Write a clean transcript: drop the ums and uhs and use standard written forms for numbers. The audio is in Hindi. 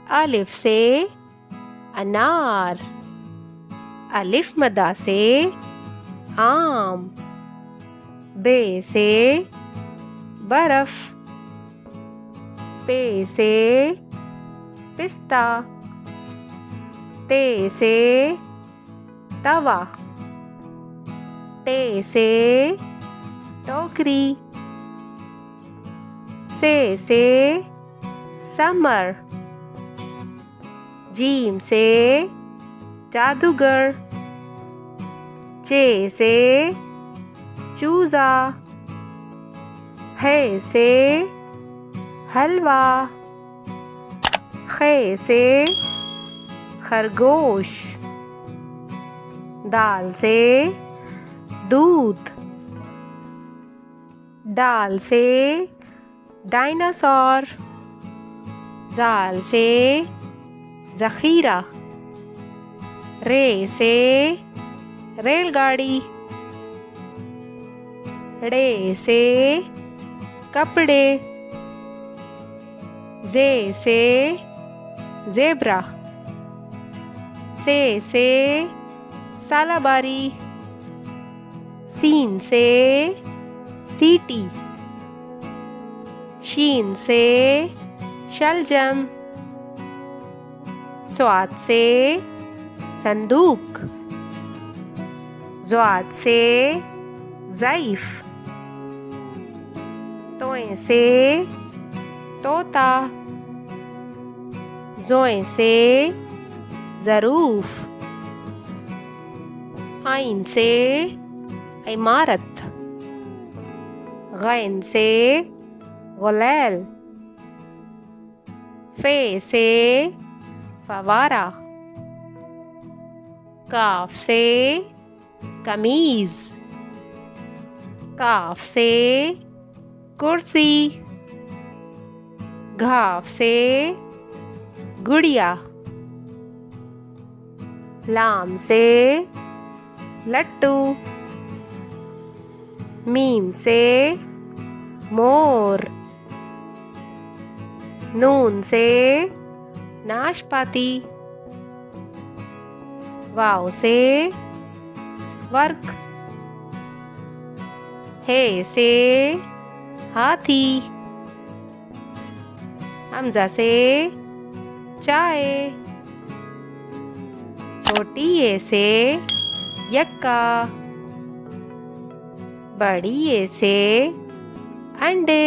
अलिफ से अनार। अलिफ मदा से आम। बे से बर्फ। पे से पिस्ता। ते से तवा। ते से टोकरी। से समर। जीम से जादूगर। चे से चूजा। है से हलवा। खे से खरगोश। दाल से दूध। डाल से डायनासोर। जाल से ज़ख़ीरा। रे से रेलगाड़ी। ड़े से कपड़े। जे से ज़ेब्रा। से सालाबारी। सीन से सीटी। शीन से शलजम। स्वाद से संदूक। ज़्वाद से ज़ईफ। तोए से तोता। ज़ोए से ज़रूफ। आइन से इमारत। गैन से गुलैल। फे से फवारा। काफ से कमीज। काफ से कुर्सी। घाफ से गुड़िया। लाम से लट्टू। मीम से मोर। नून से नाशपाती। वाव से वर्क। हे से हाथी। हमजा से चाय। छोटी ये से यक्का। बड़ी ये से अंडे।